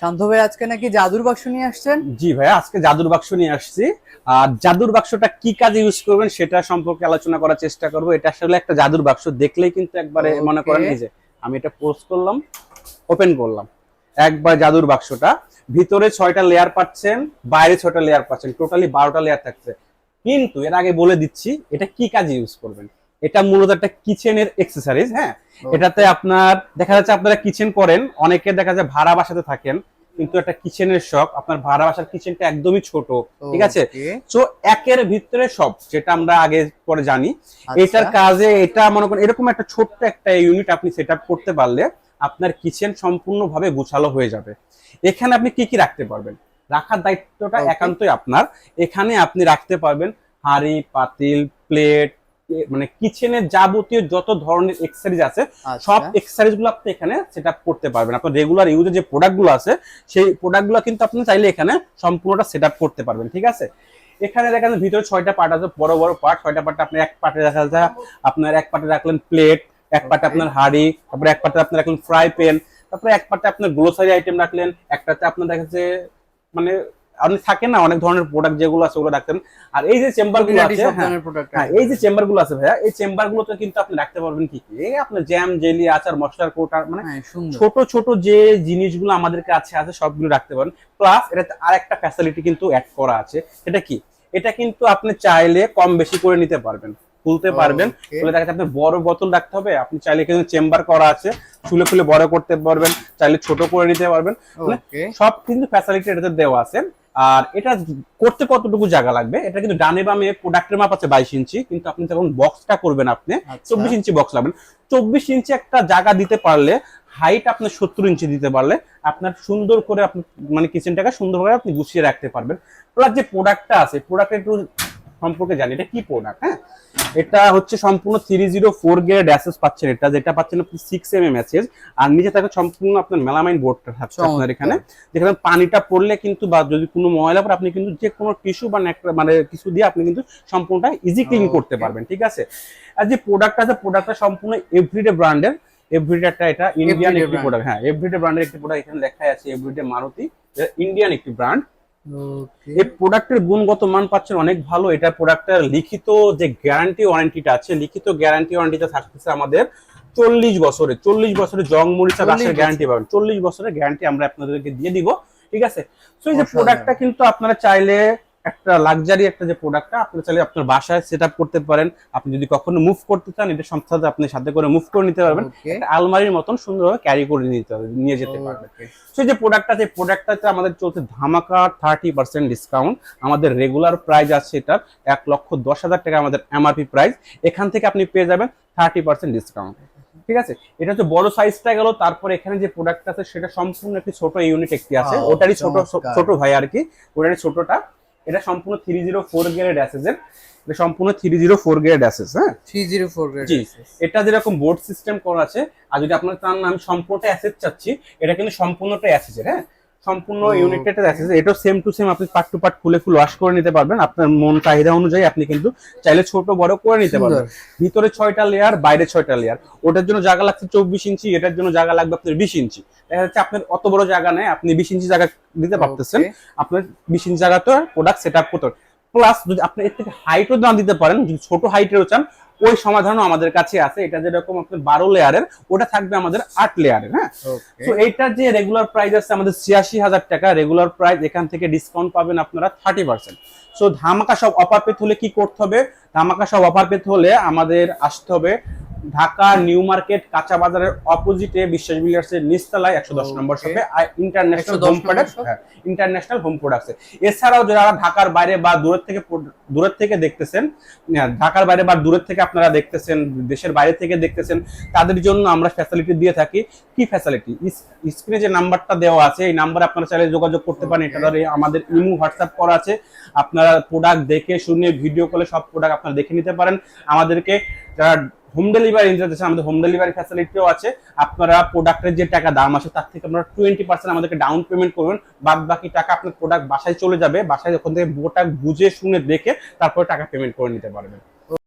শান্ত ভাই আজকে নাকি জাদুর বাক্স নিয়ে আসছেন? জি ভাইয়া, আজকে জাদুর বাক্স নিয়ে আসছি। আর জাদুর বাক্সটা কি কাজে ইউজ করবেন সেটা সম্পর্কে আলোচনা করার চেষ্টা করব। এটা আসলে একটা জাদুর বাক্স, দেখলেই কিন্তু একবারে মনে ওকে। করেন এই যে আমি এটা পোস্ট করলাম, ওপেন করলাম, একবার জাদুর বাক্সটা ভিতরে 6টা লেয়ার পাচ্ছেন, বাইরে 6টা লেয়ার পাচ্ছেন, টোটালি 12টা লেয়ার থাকছে। কিন্তু এর আগে বলে দিচ্ছি এটা কি কাজে ইউজ করবেন। এটা মূলত একটা কিচেনের এক্সেসরিজ। হ্যাঁ, এটাতে আপনার দেখা যাচ্ছে আপনারা কিচেন করেন, অনেকে দেখা যায় ভাড়া বাসাতে থাকেন, কিন্তু একটা কিচেনের শখ, আপনার ভাড়া বাসার কিচেনটা একদমই ছোট, ঠিক আছে? তো একের ভিতরে সব, যেটা আমরা আগে পরে জানি, এটার কাজে এটা মনে করেন এরকম একটা ছোট্ট একটা ইউনিট আপনি সেট আপ করতে পারলে আপনার কিচেন সম্পূর্ণভাবে গোছালো হয়ে যাবে। এখানে আপনি কি কি রাখতে পারবেন, রাখার দায়িত্বটা একান্তই আপনার। এখানে আপনি রাখতে পারবেন হাঁড়ি, পাতিল, প্লেট, মানে কিচেনের যাবতীয় যত ধরনের এক্সেসরিজ আছে সব এক্সেসরিজ গুলো আপনি এখানে সেটআপ করতে পারবেন। আপনার রেগুলার ইউজের যে প্রোডাক্ট গুলো আছে সেই প্রোডাক্ট গুলো কিন্তু আপনি চাইলে এখানে সম্পূর্ণটা সেটআপ করতে পারবেন, ঠিক আছে? এখানে দেখেন ভিতরে 6টা পার্ট আছে, বড় বড় পার্ট। 6টা পার্ট আপনি এক পার্টে রাখা যায়, আপনার এক পার্টে রাখলেন প্লেট, এক পার্টে আপনার হাঁড়ি, তারপরে এক পার্টে আপনি রাখলেন ফ্রাই প্যান, তারপরে এক পার্টে আপনার গ্রোসারি আইটেম রাখলেন, একটাতে আপনার দেখা যাচ্ছে মানে অনেক থাকে না অনেক ধরনের প্রোডাক্ট যেগুলো আছে ওগুলো রাখতেন। আর এই যে চেম্বার গুলো আছে, হ্যাঁ এই যে চেম্বার গুলো আছে ভাইয়া, এই চেম্বার গুলোতে কিন্তু আপনি রাখতে পারবেন কি কি, এই আপনার জ্যাম, জেলি, আচার, মশলার কোটার, মানে ছোট ছোট যে জিনিসগুলো আমাদের কাছে আছে সবগুলো রাখতে পারেন। প্লাস এটাতে আরেকটা ফ্যাসিলিটি কিন্তু অ্যাড করা আছে। এটা কি, এটা কিন্তু আপনি চাইলে কম বেশি করে নিতে পারবেন, খুলতে পারবেন। খুলে দেখা যাচ্ছে আপনার বড় বোতল রাখতে হবে, আপনি চাইলে কিন্তু চেম্বার করা আছে, খুলে খুলে বড় করতে পারবেন, চাইলে ছোট করে নিতে পারবেন। সব কিন্তু ফ্যাসিলিটি এটাতে দেওয়া আছে। আর এটা করতে কতটুকু জায়গা লাগবে, এটা কিন্তু ডানে বামে প্রোডাক্টের মাপ আছে 22 ইঞ্চি, কিন্তু আপনি যখন বক্সটা করবেন আপনি 24 ইঞ্চি বক্স লাগবেন। 24 ইঞ্চি একটা জায়গা দিতে পারলে, হাইট আপনার 70 ইঞ্চি দিতে পারলে আপনার সুন্দর করে আপনি মানে কিচেনটাকে সুন্দর করে আপনি গুছিয়ে রাখতে পারবেন। প্লাস যে প্রোডাক্টটা আছে, প্রোডাক্টের একটু সম্পর্কে জানি এটা কি প্রোডাক্ট। হ্যাঁ, এটা হচ্ছে সম্পূর্ণ 304 গ্রেড অ্যাসেস পাচ্ছেন, এটা যেটা পাচ্ছেন আপনি 6mm অ্যাসেস। আর নিচে থাকে সম্পূর্ণ আপনার মেলামাইন বোর্ডটা থাকছে আপনার এখানে, যেখানে পানিটা পড়লে কিন্তু বা যদি কোনো ময়লা পড়ে আপনি কিন্তু যে কোনো টিস্যু বা মানে কিছু দিয়ে আপনি কিন্তু সম্পূর্ণটা ইজি ক্লিন করতে পারবেন, ঠিক আছে? আর যে প্রোডাক্টটা আছে, প্রোডাক্টটা সম্পূর্ণ এভরিডে ব্র্যান্ডের। এভরিডেটা এটা ইন্ডিয়ান একটি প্রোডাক্ট। হ্যাঁ, এভরিডে ব্র্যান্ডের একটি প্রোডাক্ট, এখানে লেখাই আছে এভরিডে মারুতি, ইন্ডিয়ান একটি ব্র্যান্ড। এই প্রোডাক্টের গুণগত মান পাচ্ছেন অনেক ভালো। এটা প্রোডাক্টের লিখিত যে গ্যারান্টি ওয়ারেন্টিটা আছে, লিখিত গ্যারান্টি ওয়ারেন্টিটা থাকতেছে আমাদের 40 বছরে। 40 বছরের জং মরিচা রাশের গ্যারান্টি পাবেন, 40 বছরের গ্যারান্টি আমরা আপনাদেরকে দিয়ে দিব, ঠিক আছে? সো এই যে প্রোডাক্টটা কিন্তু আপনারা চাইলে একটা লাক্সারি একটা যে প্রোডাক্টটা আপনি চাইলে আপনার বাসায় সেট আপ করতে পারেন। আপনি যদি কখনো মুভ করতে চান, এটা সংস্থাতে আপনি সাথে করে মুভ করে নিতে পারবেন, একটা আলমারির মতন সুন্দরভাবে ক্যারি করে নিয়ে যেতে পারবেন। সেই যে প্রোডাক্টটা, সেই প্রোডাক্টটাতে আমাদের চলছে ধামাকা 30% ডিসকাউন্ট। আমাদের রেগুলার প্রাইস আছে এটার 1,10,000 টাকা আমাদের এমআরপি প্রাইস, এখান থেকে আপনি পেয়ে যাবেন 30% ডিসকাউন্ট, ঠিক আছে? এটা হচ্ছে বড় সাইজটা গেল। তারপর এখানে যে প্রোডাক্টটা আছে সেটা সম্পূর্ণ একটি ছোট ইউনিট একটি আছে, ওটারই ছোট ভাই আর কি, ওটারই ছোটটা। এটা সম্পূর্ণ 304 গ্রেড অ্যাসেসের, এটা সম্পূর্ণ 304 গ্রেড অ্যাসেস। হ্যাঁ, 304 গ্রেড। জি, এটা যেরকম বোর্ড সিস্টেম করা আছে। আর যদি আপনার চান আমি সম্পূর্ণটা অ্যাসেস চাচ্ছি, এটা কিন্তু সম্পূর্ণটা অ্যাসেসের। হ্যাঁ, সম্পূর্ণ ইউনিটেড অ্যাসেস, এটাও সেম টু সেম আপনি পার্ট টু পার্ট খুলে ফুল ওয়াশ করে নিতে পারবেন। আপনার মন চাহিদা অনুযায়ী আপনি কিন্তু চাইলে ছোট বড় করে নিতে পারবেন। ভিতরে 6টা লেয়ার, বাইরে 6টা লেয়ার। ওটার জন্য জায়গা লাগছে 24 ইঞ্চি, এটার জন্য জায়গা লাগবে আপনার 20 ইঞ্চি। দেখা যাচ্ছে আপনার অত বড় জায়গা নেই, আপনি 20 ইঞ্চি জায়গা দিতে পারতেছেন, আপনার 20 ইঞ্চি জায়গাতে প্রোডাক্ট সেট আপ করতে হবে। প্লাস যদি আপনি এর থেকে হাইটও না দিতে পারেন, যদি ছোট হাইটেরও চান, ওই সমাধানও আমাদের কাছে আছে। এটা যেরকম আপনার 12 লেয়ারের, ওটা থাকবে আমাদের 8 লেয়ারের। হ্যাঁ, তো এইটার যে রেগুলার প্রাইস আছে আমাদের 86,000 টাকা রেগুলার প্রাইস, এখান থেকে ডিসকাউন্ট পাবেন আপনারা 30%। সো ধামাকা সব অফার পেতে হলে কি করতে হবে, ধামাকা সব অফার পেতে হলে আমাদের আসতে হবে ঢাকা নিউ মার্কেট কাঁচা বাজারের অপোজিটে বিশ্বাস বিল্ডার্সের নিচতলায় 110 নম্বর শপে international home products. International home products. এছাড়াও যারা ঢাকার বাইরে বা দূরের থেকে দেখতেছেন, ঢাকার বাইরে বা দূরের থেকে আপনারা দেখতেছেন, দেশের বাইরে থেকে দেখতেছেন, তাদের জন্য আমরা ফ্যাসিলিটি দিয়ে থাকি। কি ফ্যাসিলিটি? স্ক্রিনে যে নাম্বারটা দেওয়া আছে এই নাম্বারে আপনারা চাইলে যোগাযোগ করতে পারেন। এটা ধরে আমাদের ইমো হোয়াটসঅ্যাপ করা আছে, আপনারা প্রোডাক্ট দেখে শুনে ভিডিও কলে সব প্রোডাক্ট আপনারা দেখে নিতে পারেন। আমাদেরকে যারা হোম ডেলিভারি ইন্টারেস্ট, আমাদের হোম ডেলিভারি ফ্যাসিলিটিও আছে। আপনারা প্রোডাক্টের যে টাকা দাম আছে তার থেকে আপনারা 20% আমাদেরকে ডাউন পেমেন্ট করবেন, বাদ বাকি টাকা আপনার প্রোডাক্ট বাসায় চলে যাবে। বাসায় যখন থেকে প্রোডাক্ট বুঝে শুনে দেখে তারপরে টাকা পেমেন্ট করে নিতে পারবেন।